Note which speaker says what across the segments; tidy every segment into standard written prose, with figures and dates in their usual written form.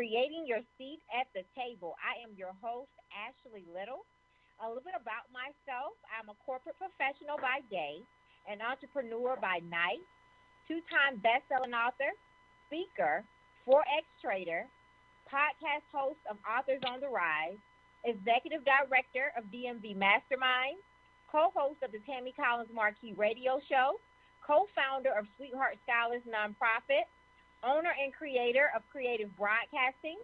Speaker 1: Creating Your Seat at the Table. I am your host, Ashley Little. A little bit about myself. I'm a corporate professional by day, an entrepreneur by night, two-time best-selling author, speaker, Forex trader, podcast host of Authors on the Rise, executive director of DMV Mastermind, co-host of the Tammy Collins Marquee Radio Show, co-founder of Sweetheart Scholars Nonprofit, owner and creator of Creative Broadcasting,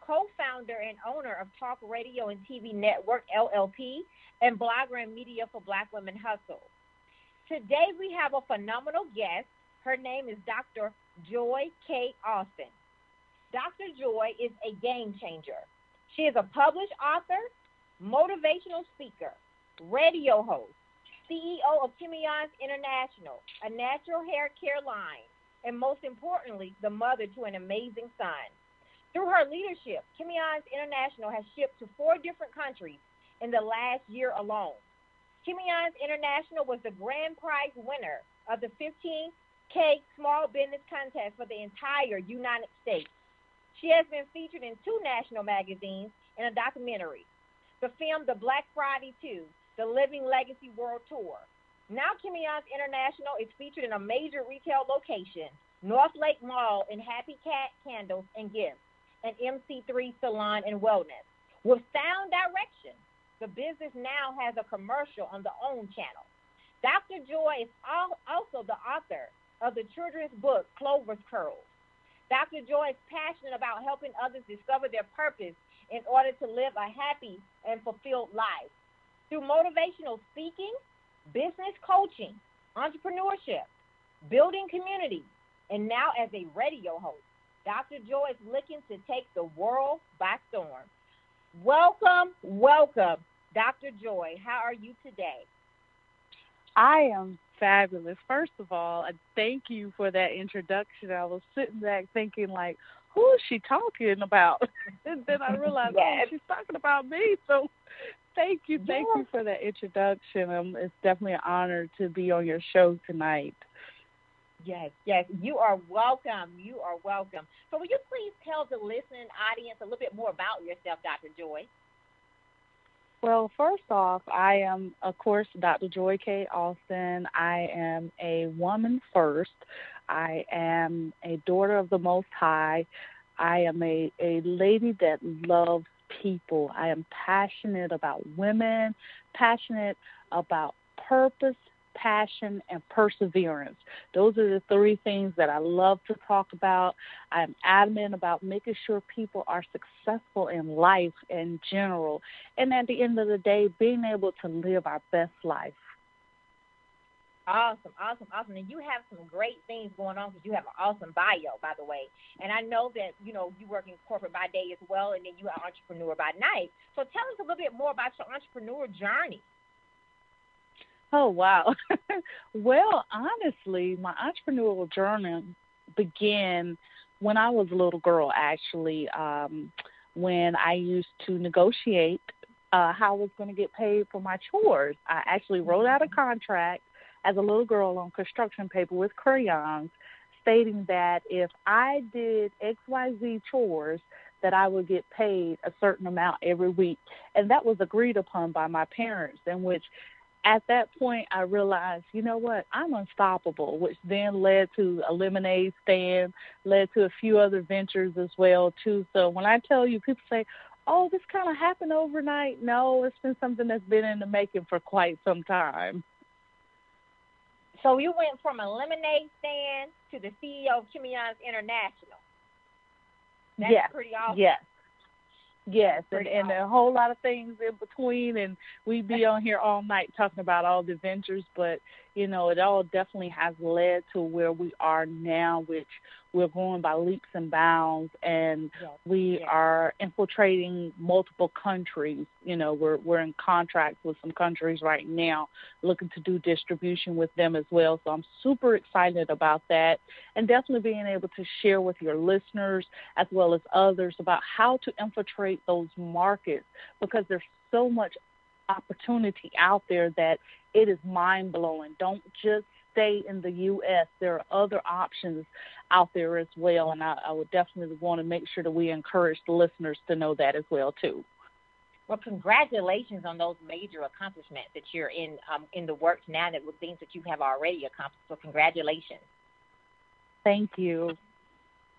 Speaker 1: co-founder and owner of Talk Radio and TV Network, LLP, and blogger and media for Black Women Hustle. Today we have a phenomenal guest. Her name is Dr. Joy K. Alston. Dr. Joy is a game changer. She is a published author, motivational speaker, radio host, CEO of Kimion's International, a natural hair care line, and most importantly, the mother to an amazing son. Through her leadership, Kimion's International has shipped to 4 different countries in the last year alone. Kimion's International was the grand prize winner of the 15K Small Business Contest for the entire United States. She has been featured in 2 national magazines and a documentary. The film The Black Friday 2, The Living Legacy World Tour. Now Kimion's International is featured in a major retail location, North Lake Mall, in Happy Cat Candles and Gifts, and MC3 Salon and Wellness. With sound direction, the business now has a commercial on the OWN channel. Dr. Joy is also the author of the children's book, Clover's Curls. Dr. Joy is passionate about helping others discover their purpose in order to live a happy and fulfilled life. Through motivational speaking, business coaching, entrepreneurship, building community, and now as a radio host, Dr. Joy is looking to take the world by storm. Welcome, Dr. Joy. How are you today?
Speaker 2: I am fabulous. First of all, thank you for that introduction. I was sitting back thinking, like, who is she talking about? And then I realized, yes, she's talking about me. So thank you for that introduction. It's definitely an honor to be on your show tonight.
Speaker 1: Yes, you are welcome. So will you please tell the listening audience a little bit more about yourself, Dr. Joy?
Speaker 2: Well, first off, I am, of course, Dr. Joy K. Alston. I am a woman first. I am a daughter of the Most High. I am a lady that loves people. I am passionate about women, passionate about purpose, passion, and perseverance. Those are the 3 things that I love to talk about. I'm adamant about making sure people are successful in life in general. And at the end of the day, being able to live our best life.
Speaker 1: Awesome. And you have some great things going on because you have an awesome bio, by the way. And I know that, you work in corporate by day as well, and then you are an entrepreneur by night. So tell us a little bit more about your entrepreneur journey.
Speaker 2: Oh, wow. Well, honestly, my entrepreneurial journey began when I was a little girl, actually, when I used to negotiate how I was going to get paid for my chores. I actually wrote out a contract as a little girl on construction paper with crayons, stating that if I did XYZ chores, that I would get paid a certain amount every week. And that was agreed upon by my parents, in which at that point, I realized, you know what, I'm unstoppable, which then led to a lemonade stand, led to a few other ventures as well, too. So when I tell you, people say, oh, this kind of happened overnight. No, it's been something that's been in the making for quite some time.
Speaker 1: So you went from a lemonade stand to the CEO of Kimion's International. That's pretty awesome.
Speaker 2: Yes, and a whole lot of things in between, and we'd be on here all night talking about all the adventures, but, it all definitely has led to where we are now, which we're going by leaps and bounds, and we are infiltrating multiple countries. We're in contracts with some countries right now, looking to do distribution with them as well, so I'm super excited about that, and definitely being able to share with your listeners as well as others about how to infiltrate those markets, because there's so much opportunity out there that it is mind-blowing. Don't just stay in the U.S., there are other options out there as well, and I would definitely want to make sure that we encourage the listeners to know that as well, too.
Speaker 1: Well, congratulations on those major accomplishments that you're in the works now, that with things that you have already accomplished. So congratulations.
Speaker 2: Thank you.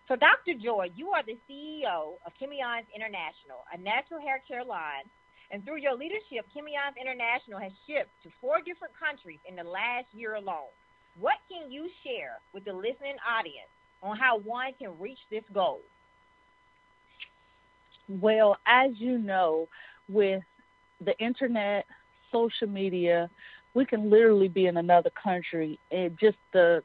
Speaker 1: So, Dr. Joy, you are the CEO of Kimion's International, a natural hair care line. And through your leadership, Kimion's International has shipped to 4 different countries in the last year alone. What can you share with the listening audience on how one can reach this goal?
Speaker 2: Well, as you know, with the internet, social media, we can literally be in another country in just the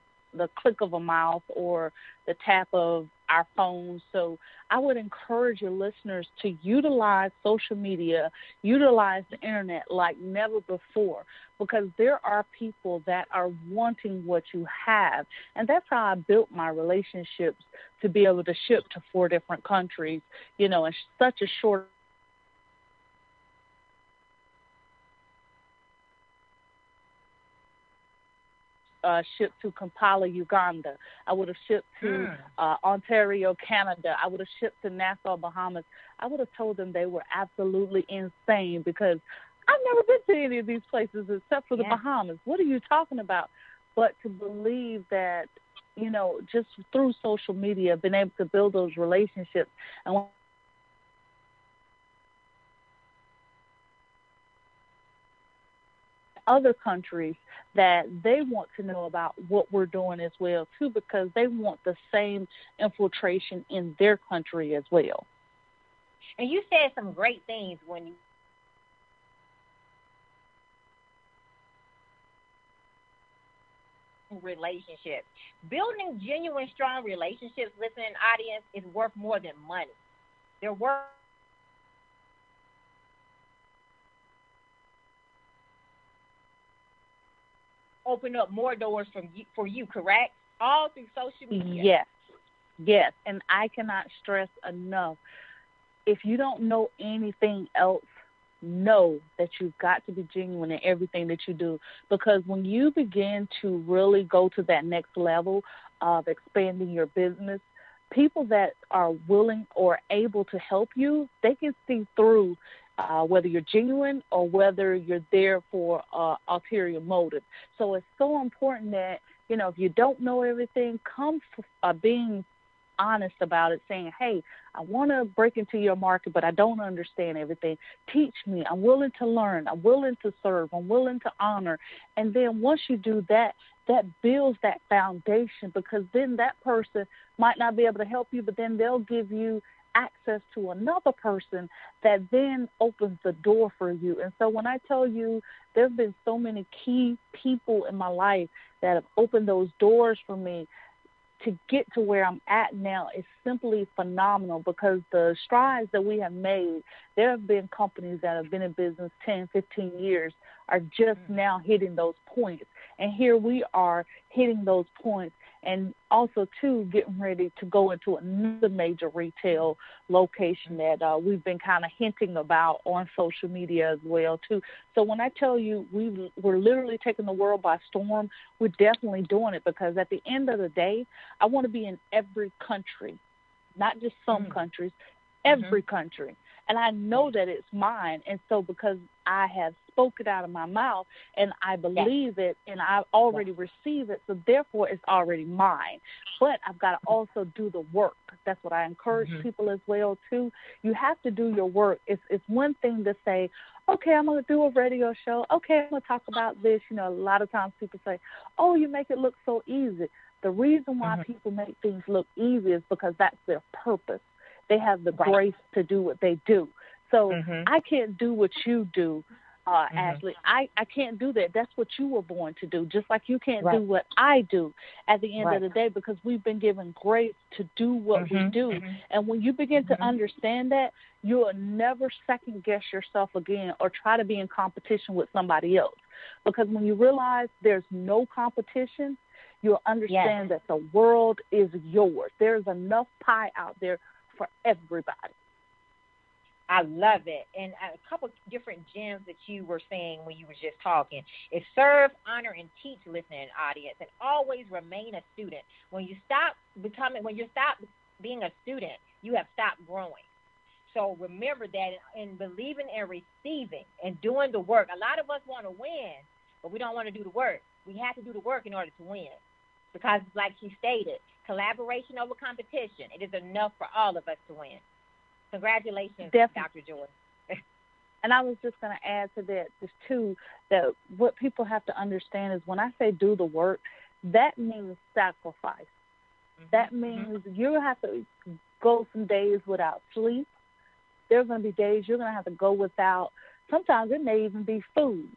Speaker 2: click of a mouse or the tap of our phones. So I would encourage your listeners to utilize social media, utilize the internet like never before, because there are people that are wanting what you have. And that's how I built my relationships to be able to ship to 4 different countries, in such a short shipped to Kampala, Uganda. I would have shipped to Ontario, Canada. I would have shipped to Nassau, Bahamas. I would have told them they were absolutely insane because I've never been to any of these places except for the Bahamas. What are you talking about? But to believe that, just through social media, been able to build those relationships and other countries that they want to know about what we're doing as well, too, because they want the same infiltration in their country as well.
Speaker 1: And you said some great things when you relationships. Building genuine, strong relationships, listening audience, is worth more than money. They're worth open up more doors for you, correct? All through social media.
Speaker 2: Yes. And I cannot stress enough, if you don't know anything else, know that you've got to be genuine in everything that you do. Because when you begin to really go to that next level of expanding your business, people that are willing or able to help you, they can see through whether you're genuine or whether you're there for ulterior motive. So it's so important that, if you don't know everything, come being honest about it, saying, hey, I want to break into your market, but I don't understand everything. Teach me. I'm willing to learn. I'm willing to serve. I'm willing to honor. And then once you do that, that builds that foundation, because then that person might not be able to help you, but then they'll give you access to another person that then opens the door for you. And so when I tell you there's been so many key people in my life that have opened those doors for me, to get to where I'm at now is simply phenomenal, because the strides that we have made, there have been companies that have been in business 10, 15 years are just now hitting those points. And here we are hitting those points, and also, too, getting ready to go into another major retail location that we've been kind of hinting about on social media as well, too. So when I tell you we're literally taking the world by storm, we're definitely doing it, because at the end of the day, I want to be in every country, not just some countries, every country. And I know that it's mine. And so because I have spoken out of my mouth and I believe it and I've already received it, so therefore it's already mine. But I've got to also do the work. That's what I encourage people as well, too. You have to do your work. It's one thing to say, okay, I'm going to do a radio show. Okay, I'm going to talk about this. A lot of times people say, oh, you make it look so easy. The reason why people make things look easy is because that's their purpose. They have the grace to do what they do. So I can't do what you do, Ashley. I can't do that. That's what you were born to do, just like you can't do what I do at the end of the day, because we've been given grace to do what we do. And when you begin to understand that, you'll never second-guess yourself again or try to be in competition with somebody else. Because when you realize there's no competition, you'll understand that the world is yours. There's enough pie out there for everybody.
Speaker 1: I love it. And a couple different gems that you were saying when you were just talking is serve, honor, and teach, listening audience, and always remain a student. When you stop being a student, you have stopped growing. So remember that in believing and receiving and doing the work. A lot of us want to win, but we don't want to do the work. We have to do the work in order to win. Because like she stated, collaboration over competition. It is enough for all of us to win. Congratulations,
Speaker 2: Definitely.
Speaker 1: Dr. Joy.
Speaker 2: And I was just going to add to that, just too, that what people have to understand is when I say do the work, that means sacrifice. Mm-hmm. That means you have to go some days without sleep. There's going to be days you're going to have to go without, sometimes it may even be food,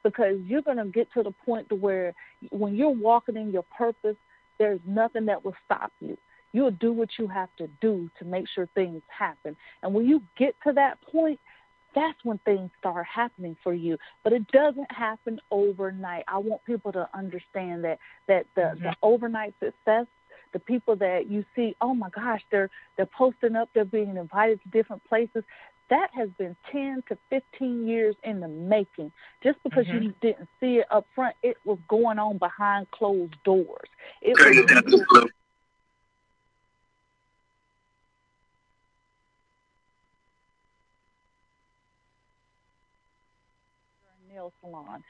Speaker 2: because you're going to get to the point to where when you're walking in your purpose, there's nothing that will stop you. You'll do what you have to do to make sure things happen. And when you get to that point, that's when things start happening for you. But it doesn't happen overnight. I want people to understand that the overnight success, the people that you see, oh my gosh, they're posting up, they're being invited to different places, that has been 10 to 15 years in the making. Just because you didn't see it up front, it was going on behind closed doors. It was nail salon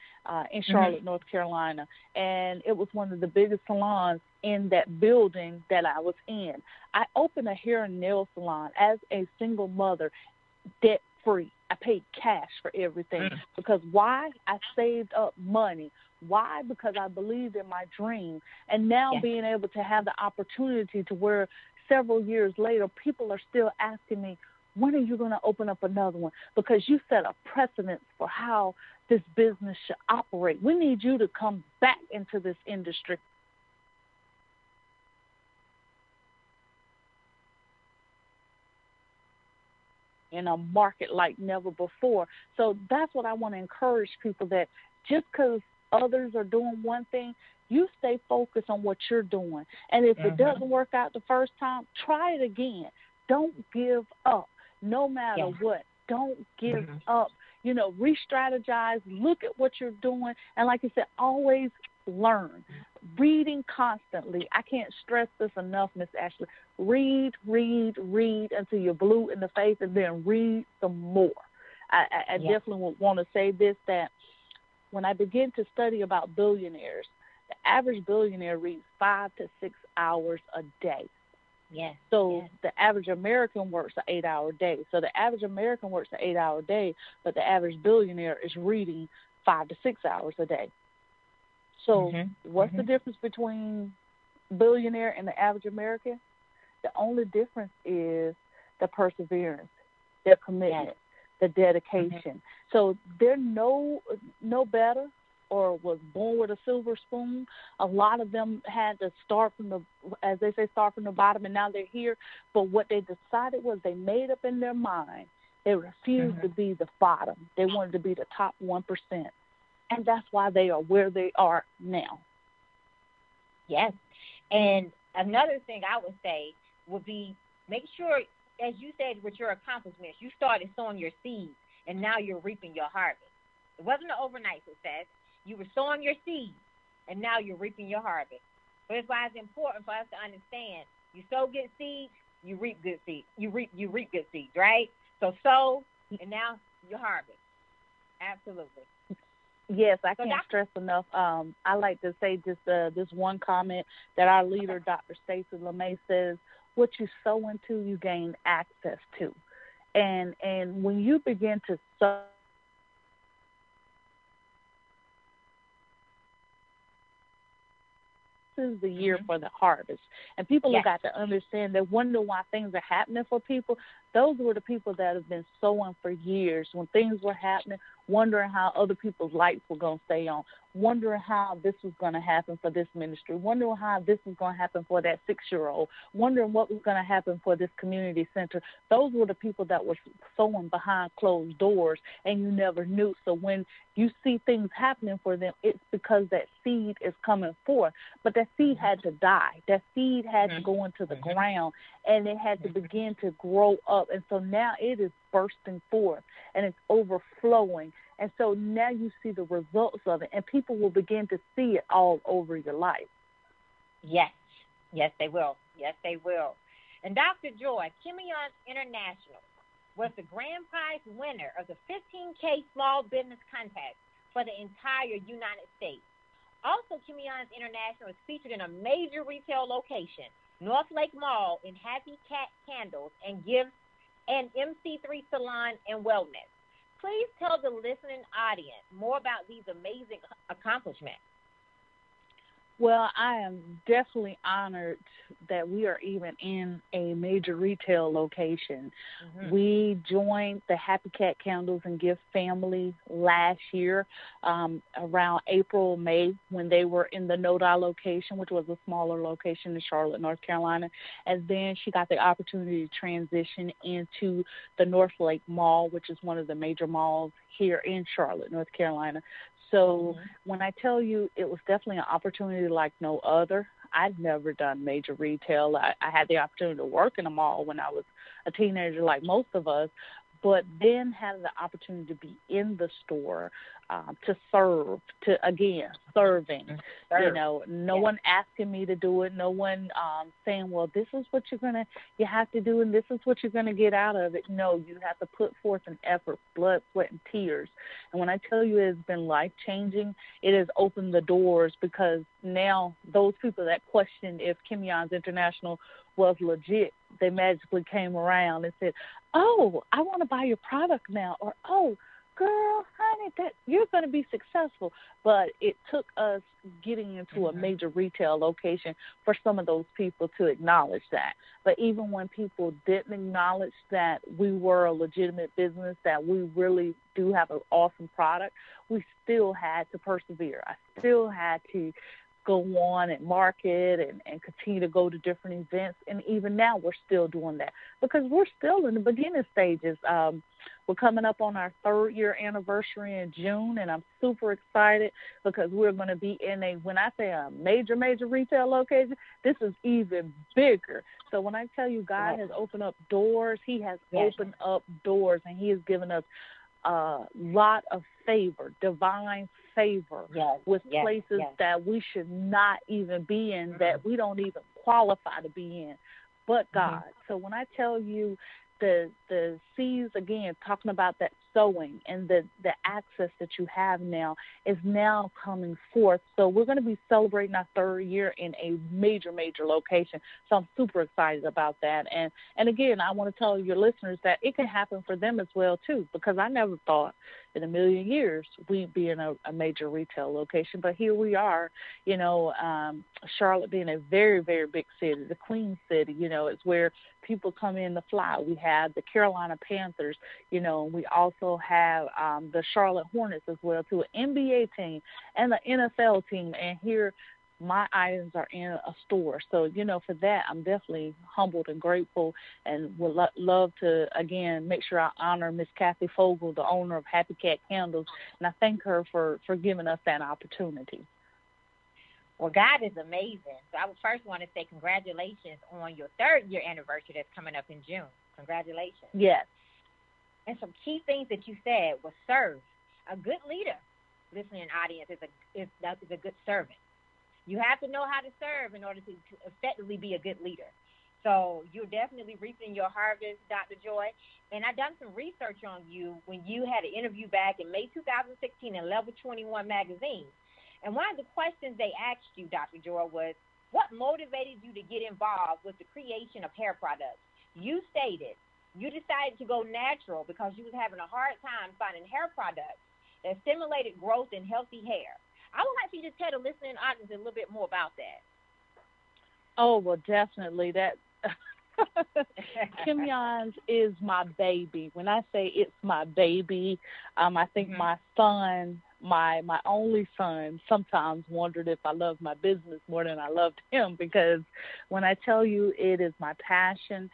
Speaker 2: in Charlotte, North Carolina, and it was one of the biggest salons in that building that I was in. I opened a hair and nail salon as a single mother, debt free. I paid cash for everything because why? I saved up money. Why? Because I believed in my dream. And now being able to have the opportunity to where several years later, people are still asking me, when are you going to open up another one? Because you set a precedent for how this business should operate. We need you to come back into this industry. In a market like never before. So that's what I want to encourage people, that just because others are doing one thing, you stay focused on what you're doing. And if it doesn't work out the first time, try it again. Don't give up, no matter what. Don't give up. You know, re-strategize, look at what you're doing. And like you said, always learn. Reading constantly. I can't stress this enough, Miss Ashley. Read until you're blue in the face, and then read some more. I definitely would want to say this, that when I begin to study about billionaires, the average billionaire reads 5 to 6 hours a day.
Speaker 1: Yes.
Speaker 2: So the average American works an 8-hour day. So the average American works an 8-hour day, but the average billionaire is reading 5 to 6 hours a day. So what's the difference between billionaire and the average American? The only difference is the perseverance, their commitment, the dedication. So they're no better or was born with a silver spoon. A lot of them had to start from the, as they say, start from the bottom, and now they're here. But what they decided was they made up in their mind they refused to be the bottom. They wanted to be the top 1%. And that's why they are where they are now.
Speaker 1: Yes. And another thing I would say would be make sure, as you said, with your accomplishments, you started sowing your seeds, and now you're reaping your harvest. It wasn't an overnight success. You were sowing your seeds, and now you're reaping your harvest. So that's why it's important for us to understand. You sow good seeds, you reap good seeds. You reap good seeds, right? So sow, and now you harvest. Absolutely.
Speaker 2: Yes, I can't stress enough. I like to say just this one comment that our leader, Dr. Stacey LeMay, says, what you sow into, you gain access to. And when you begin to sow, is the year for the harvest. And people have got to understand, they wonder why things are happening for people. Those were the people that have been sowing for years. When things were happening, wondering how other people's lights were going to stay on, wondering how this was going to happen for this ministry, wondering how this was going to happen for that 6-year-old, wondering what was going to happen for this community center. Those were the people that were sowing behind closed doors, and you never knew. So when you see things happening for them, it's because that seed is coming forth. But that seed had to die. That seed had to go into the ground, and it had to begin to grow up up. And so now it is bursting forth and it's overflowing. And so now you see the results of it, and people will begin to see it all over your life.
Speaker 1: Yes. Yes, they will. Yes, they will. And Dr. Joy, Kimion's International was the grand prize winner of the 15K Small Business Contest for the entire United States. Also, Kimion's International is featured in a major retail location, North Lake Mall, in Happy Cat Candles and Gifts and MC3 Salon and Wellness. Please tell the listening audience more about these amazing accomplishments.
Speaker 2: Well, I am definitely honored that we are even in a major retail location. Mm-hmm. We joined the Happy Cat Candles and Gift family last year, around April, May, when they were in the Noda location, which was a smaller location in Charlotte, North Carolina. And then she got the opportunity to transition into the North Lake Mall, which is one of the major malls here in Charlotte, North Carolina. So when I tell you it was definitely an opportunity like no other, I'd never done major retail. I had the opportunity to work in a mall when I was a teenager like most of us, but then had the opportunity to be in the store, to serve, serving. You know, no one asking me to do it, no one saying, well, this is what you have to do and this is what you're going to get out of it. No, you have to put forth an effort, blood, sweat, and tears. And when I tell you it's been life-changing, it has opened the doors, because now those people that questioned if Kimion's International was legit, they magically came around and said, oh, I want to buy your product now, or, oh, girl, honey, that you're going to be successful. But it took us getting into a major retail location for some of those people to acknowledge that. But even when people didn't acknowledge that we were a legitimate business, that we really do have an awesome product, we still had to persevere. I still had to go on and market and continue to go to different events. And even now we're still doing that, because we're still in the beginning stages. We're coming up on our 3rd year anniversary in June, and I'm super excited because we're going to be in when I say a major retail location, this is even bigger. So when I tell you God has opened up doors, he has opened up doors, and he has given us a lot of favor, divine favor, with places that we should not even be in, that we don't even qualify to be in, but God. So when I tell you the seeds, again, talking about that sowing and the access that you have now is now coming forth. So we're going to be celebrating our 3rd year in a major location. So I'm super excited about that. And again, I want to tell your listeners that it can happen for them as well, too, because I never thought in a million years we'd be in a major retail location. But here we are, you know, Charlotte being a very, very big city, the Queen City, you know, it's where people come in to fly. We have the Carolina Panthers, you know, we also have the Charlotte Hornets as well, too, an NBA team and the NFL team. And here my items are in a store. So, you know, for that, I'm definitely humbled and grateful, and would love to, again, make sure I honor Miss Kathy Fogel, the owner of Happy Cat Candles, and I thank her for giving us that opportunity.
Speaker 1: Well, God is amazing. So I would first want to say congratulations on your 3rd year anniversary that's coming up in June. Congratulations.
Speaker 2: Yes.
Speaker 1: And some key things that you said was serve. A good leader, listening audience, is a good servant. You have to know how to serve in order to effectively be a good leader. So you're definitely reaping your harvest, Dr. Joy. And I've done some research on you when you had an interview back in May 2016 in Level 21 magazine. And one of the questions they asked you, Dr. Joy, was, what motivated you to get involved with the creation of hair products? You stated you decided to go natural because you was having a hard time finding hair products that stimulated growth in healthy hair. I would like for you to tell the listening audience a little bit more about that.
Speaker 2: Oh, well, definitely. That Kimion's is my baby. When I say it's my baby, I think my son, my only son, sometimes wondered if I loved my business more than I loved him, because when I tell you it is my passion,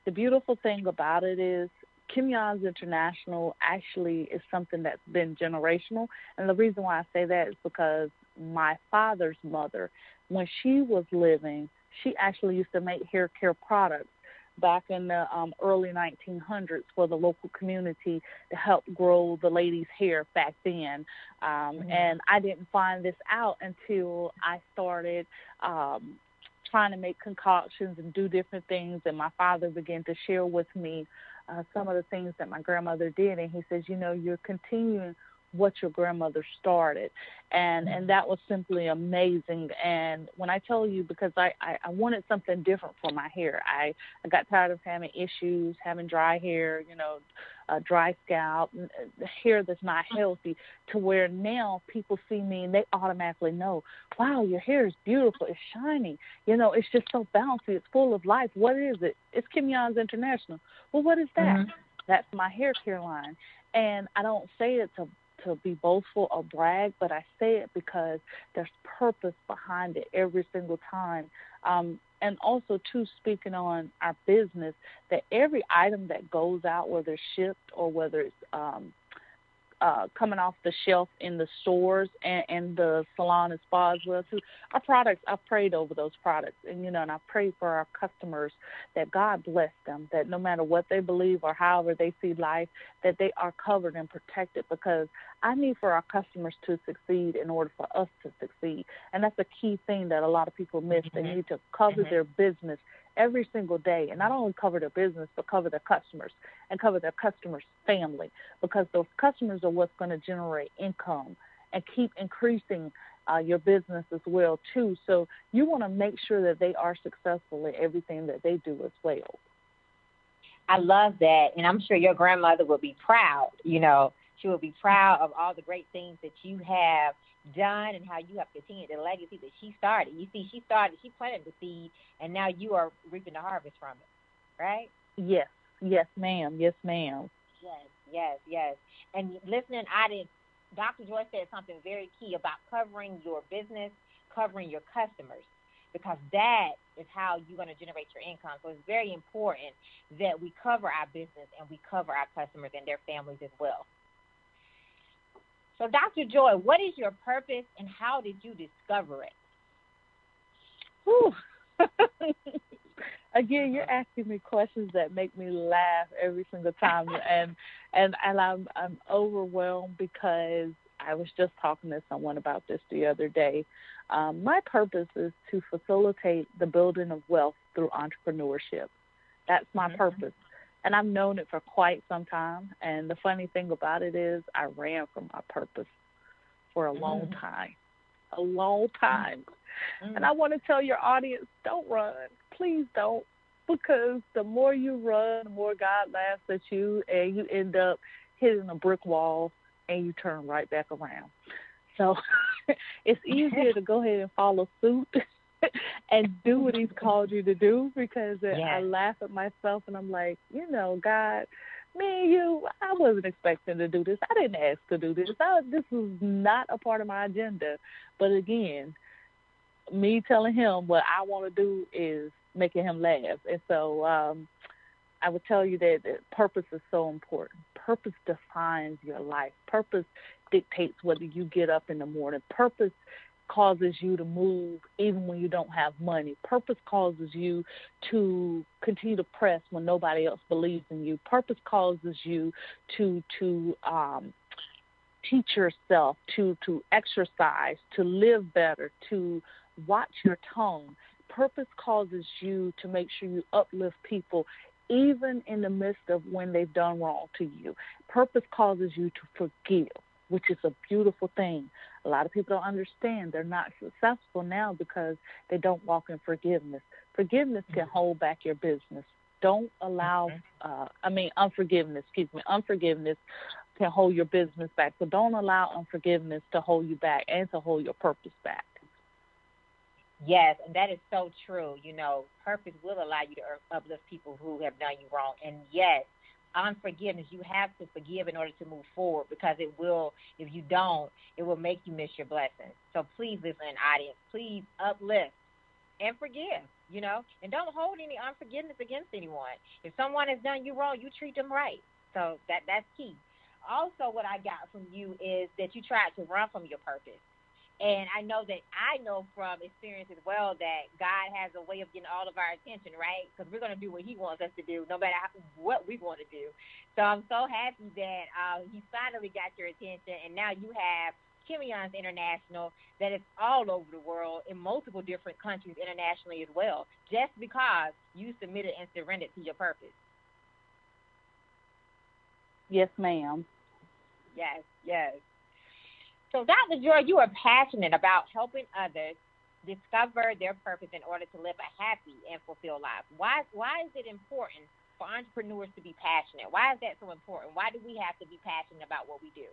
Speaker 2: the beautiful thing about it is Kimion's International actually is something that's been generational. And the reason why I say that is because my father's mother, when she was living, she actually used to make hair care products back in the early 1900s for the local community to help grow the ladies' hair back then. And I didn't find this out until I started trying to make concoctions and do different things. And my father began to share with me some of the things that my grandmother did. And he says, you know, you're continuing what your grandmother started. And that was simply amazing. And when I tell you, because I wanted something different for my hair, I got tired of having issues, having dry hair, you know, dry scalp, hair that's not healthy, to where now people see me and they automatically know, wow, your hair is beautiful, it's shiny, you know, it's just so bouncy, it's full of life. What is it? It's Kim Young's International. Well, what is that? That's my hair care line. And I don't say it to be boastful or brag, but I say it because there's purpose behind it every single time. And also, too, speaking on our business, that every item that goes out, whether it's shipped or whether it's coming off the shelf in the stores and the salon and spa as well, too, our products, I've prayed over those products. And, you know, and I pray for our customers that God bless them, that no matter what they believe or however they see life, that they are covered and protected, because I need for our customers to succeed in order for us to succeed. And that's a key thing that a lot of people miss. They need to cover their business every single day, and not only cover their business, but cover their customers and cover their customers' family, because those customers are what's going to generate income and keep increasing your business as well, too. So you want to make sure that they are successful in everything that they do as well.
Speaker 1: I love that, and I'm sure your grandmother will be proud, you know. She will be proud of all the great things that you have done and how you have continued the legacy that she started. You see, she planted the seed, and now you are reaping the harvest from it, right?
Speaker 2: Yes, ma'am. Yes, ma'am.
Speaker 1: Yes. And listening, Dr. Joy said something very key about covering your business, covering your customers, because that is how you're going to generate your income. So it's very important that we cover our business and we cover our customers and their families as well. So, Dr. Joy, what is your purpose and how did you discover it?
Speaker 2: Again, you're asking me questions that make me laugh every single time, and I'm overwhelmed, because I was just talking to someone about this the other day. My purpose is to facilitate the building of wealth through entrepreneurship. That's my purpose. And I've known it for quite some time. And the funny thing about it is I ran from my purpose for a long time. And I want to tell your audience, don't run. Please don't. Because the more you run, the more God laughs at you, and you end up hitting a brick wall and you turn right back around. So it's easier to go ahead and follow suit and do what he's called you to do, because I laugh at myself and I'm like, you know, God, me and you, I wasn't expecting to do this. I didn't ask to do this. This was not a part of my agenda. But again, me telling him what I want to do is making him laugh. And so I would tell you that purpose is so important. Purpose defines your life. Purpose dictates whether you get up in the morning. Purpose causes you to move even when you don't have money. Purpose causes you to continue to press when nobody else believes in you. Purpose causes you to teach yourself, to exercise, to live better, to watch your tone. Purpose causes you to make sure you uplift people even in the midst of when they've done wrong to you. Purpose causes you to forgive, which is a beautiful thing. A lot of people don't understand. They're not successful now because they don't walk in forgiveness. Forgiveness can hold back your business. Don't allow, unforgiveness can hold your business back. So don't allow unforgiveness to hold you back and to hold your purpose back.
Speaker 1: Yes, and that is so true. You know, purpose will allow you to uplift people who have done you wrong. And yes, unforgiveness, you have to forgive in order to move forward, because it will, if you don't, it will make you miss your blessings. So please, listen, audience, please uplift and forgive, you know, and don't hold any unforgiveness against anyone. If someone has done you wrong, you treat them right. So that's key. Also, what I got from you is that you tried to run from your purpose. And I know from experience as well that God has a way of getting all of our attention, right? Because we're going to do what he wants us to do, no matter what we want to do. So I'm so happy that he finally got your attention, and now you have Kimion's International that is all over the world in multiple different countries internationally as well, just because you submitted and surrendered to your purpose.
Speaker 2: Yes, ma'am.
Speaker 1: Yes, yes. So, Dr. Joy, you are passionate about helping others discover their purpose in order to live a happy and fulfilled life. Why is it important for entrepreneurs to be passionate? Why is that so important? Why do we have to be passionate about what we do?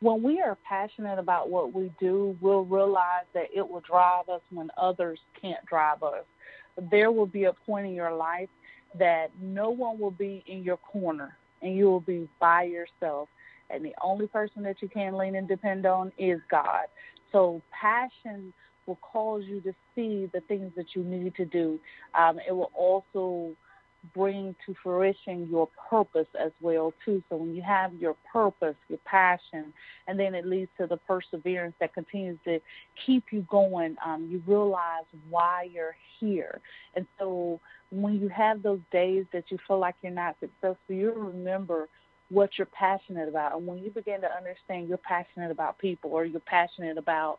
Speaker 2: When we are passionate about what we do, we'll realize that it will drive us when others can't drive us. There will be a point in your life that no one will be in your corner, and you will be by yourself. And the only person that you can lean and depend on is God. So passion will cause you to see the things that you need to do. It will also bring to fruition your purpose as well, too. So when you have your purpose, your passion, and then it leads to the perseverance that continues to keep you going, you realize why you're here. And so when you have those days that you feel like you're not successful, you remember what you're passionate about. And when you begin to understand you're passionate about people, or you're passionate about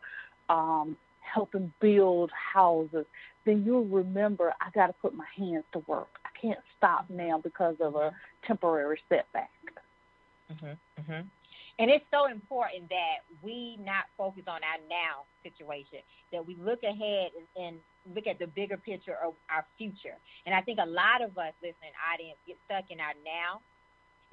Speaker 2: helping build houses, then you'll remember, I got to put my hands to work. I can't stop now because of a temporary setback.
Speaker 1: And it's so important that we not focus on our now situation, that we look ahead and look at the bigger picture of our future. And I think a lot of us listening audience get stuck in our now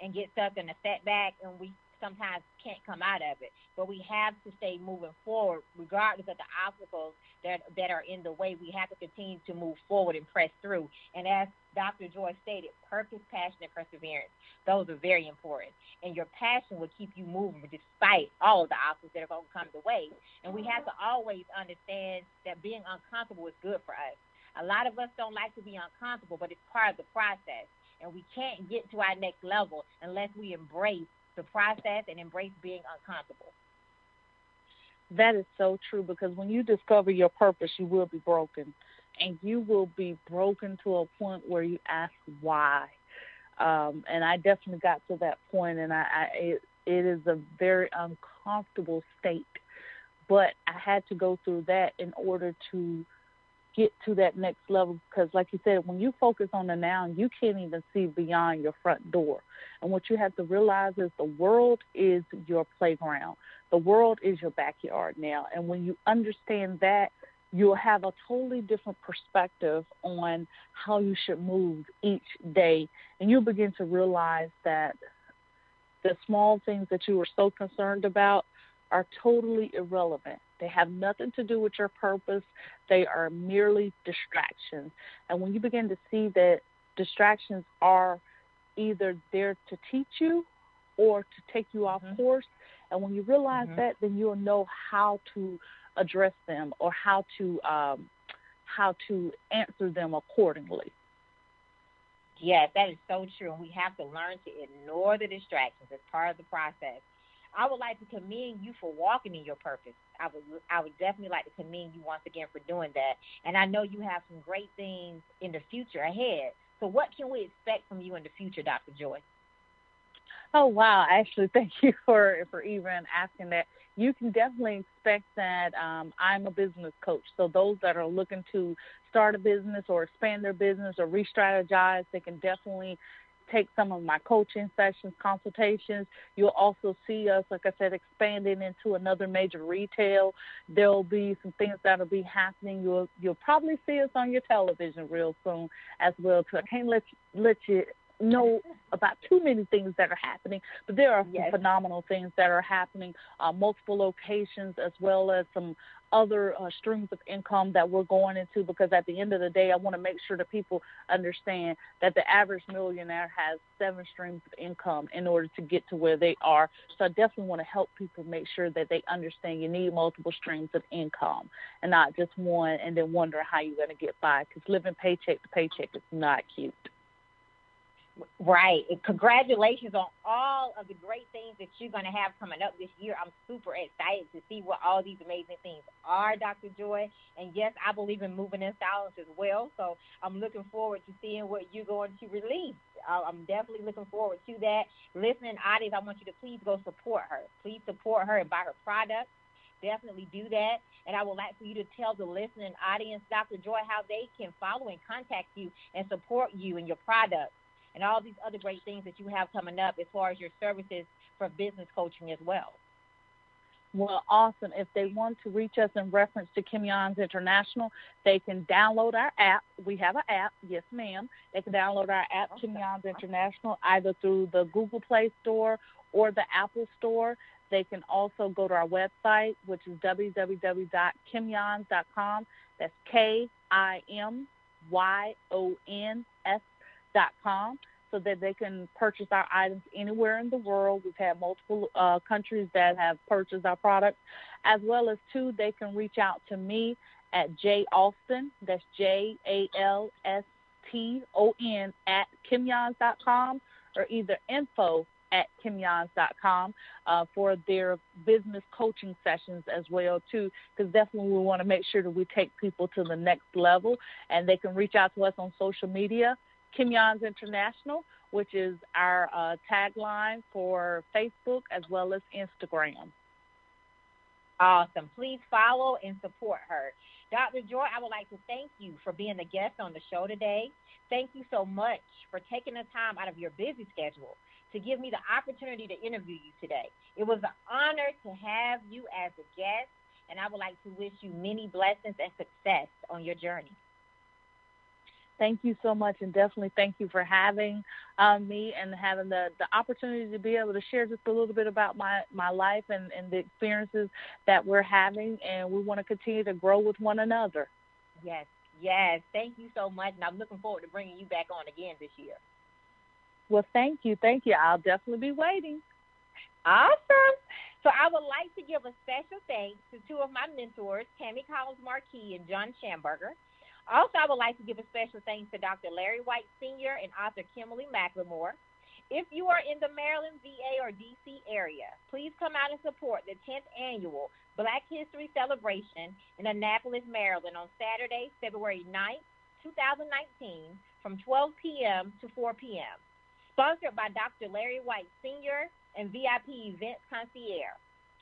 Speaker 1: and get stuck in a setback, and we sometimes can't come out of it. But we have to stay moving forward, regardless of the obstacles that are in the way. We have to continue to move forward and press through. And as Dr. Joy stated, purpose, passion, and perseverance, those are very important. And your passion will keep you moving despite all of the obstacles that are going to come the way. And we have to always understand that being uncomfortable is good for us. A lot of us don't like to be uncomfortable, but it's part of the process. And we can't get to our next level unless we embrace the process and embrace being uncomfortable.
Speaker 2: That is so true, because when you discover your purpose, you will be broken. And you will be broken to a point where you ask why. And I definitely got to that point, and it is a very uncomfortable state. But I had to go through that in order to get to that next level, because like you said, when you focus on the now, you can't even see beyond your front door. And what you have to realize is the world is your playground. The world is your backyard now. And when you understand that, you'll have a totally different perspective on how you should move each day. And you'll begin to realize that the small things that you were so concerned about are totally irrelevant. They have nothing to do with your purpose. They are merely distractions. And when you begin to see that distractions are either there to teach you or to take you off course, and when you realize that, then you'll know how to address them, or how to answer them accordingly.
Speaker 1: Yes, that is so true. And we have to learn to ignore the distractions as part of the process. I would like to commend you for walking in your purpose. I would definitely like to commend you once again for doing that. And I know you have some great things in the future ahead. So what can we expect from you in the future, Dr. Joy?
Speaker 2: Oh, wow. Actually, thank you for even asking that. You can definitely expect that I'm a business coach. So those that are looking to start a business or expand their business or re-strategize, they can definitely take some of my coaching sessions, consultations. You'll also see us, like I said, expanding into another major retail. There'll be some things that'll be happening. You'll probably see us on your television real soon as well, too. I can't let you know about too many things that are happening, but there are some phenomenal things that are happening, multiple locations, as well as some other streams of income that we're going into, because at the end of the day, I want to make sure that people understand that the average millionaire has 7 streams of income in order to get to where they are. So I definitely want to help people make sure that they understand you need multiple streams of income and not just one, and then wonder how you're going to get by, because living paycheck to paycheck is not cute.
Speaker 1: Right. And congratulations on all of the great things that you're going to have coming up this year. I'm super excited to see what all these amazing things are, Dr. Joy. And yes, I believe in moving in silence as well. So I'm looking forward to seeing what you're going to release. I'm definitely looking forward to that. Listening audience, I want you to please go support her. Please support her and buy her products. Definitely do that. And I would like for you to tell the listening audience, Dr. Joy, how they can follow and contact you and support you and your products and all these other great things that you have coming up as far as your services for business coaching as well.
Speaker 2: Well, awesome. If they want to reach us in reference to Kim Yans International, they can download our app. We have an app. Yes, ma'am. They can download our app, Kim Yans International, either through the Google Play Store or the Apple Store. They can also go to our website, which is www.kimyans.com. That's KIMYONS.com, so that they can purchase our items anywhere in the world. We've had multiple countries that have purchased our products, as well as, too, they can reach out to me at Alston, that's JALSTON, at kimyans.com, or either info@kimyans.com for their business coaching sessions as well, too, because definitely we want to make sure that we take people to the next level. And they can reach out to us on social media, Kim Yans International, which is our tagline for Facebook as well as Instagram.
Speaker 1: Awesome. Please follow and support her. Dr. Joy, I would like to thank you for being a guest on the show today. Thank you so much for taking the time out of your busy schedule to give me the opportunity to interview you today. It was an honor to have you as a guest, and I would like to wish you many blessings and success on your journey.
Speaker 2: Thank you so much, and definitely thank you for having me and having the opportunity to be able to share just a little bit about my life and the experiences that we're having, and we want to continue to grow with one another.
Speaker 1: Yes, yes. Thank you so much, and I'm looking forward to bringing you back on again this year.
Speaker 2: Well, thank you. I'll definitely be waiting.
Speaker 1: Awesome. So I would like to give a special thanks to two of my mentors, Tammy Collins-Markey and John Schamberger. Also, I would like to give a special thanks to Dr. Larry White Sr. and author Kimberly McLemore. If you are in the Maryland, VA, or D.C. area, please come out and support the 10th Annual Black History Celebration in Annapolis, Maryland on Saturday, February 9th, 2019 from 12 p.m. to 4 p.m. Sponsored by Dr. Larry White Sr. and VIP Events Concierge.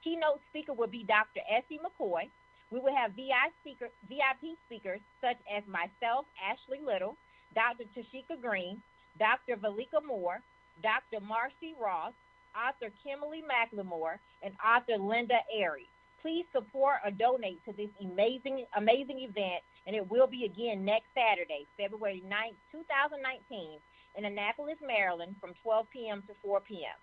Speaker 1: Keynote speaker will be Dr. Essie McCoy. We will have VIP speakers such as myself, Ashley Little, Dr. Tashika Green, Dr. Valika Moore, Dr. Marcy Ross, author Kimberly McLemore, and author Linda Airy. Please support or donate to this amazing event, and it will be again next Saturday, February 9th, 2019, in Annapolis, Maryland, from 12 p.m. to 4 p.m.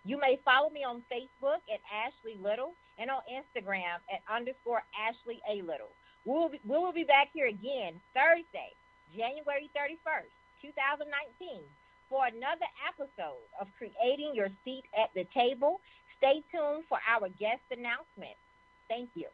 Speaker 1: You may follow me on Facebook at Ashley Little and on Instagram at _Ashley A. Little. We will be back here again Thursday, January 31st, 2019, for another episode of Creating Your Seat at the Table. Stay tuned for our guest announcement. Thank you.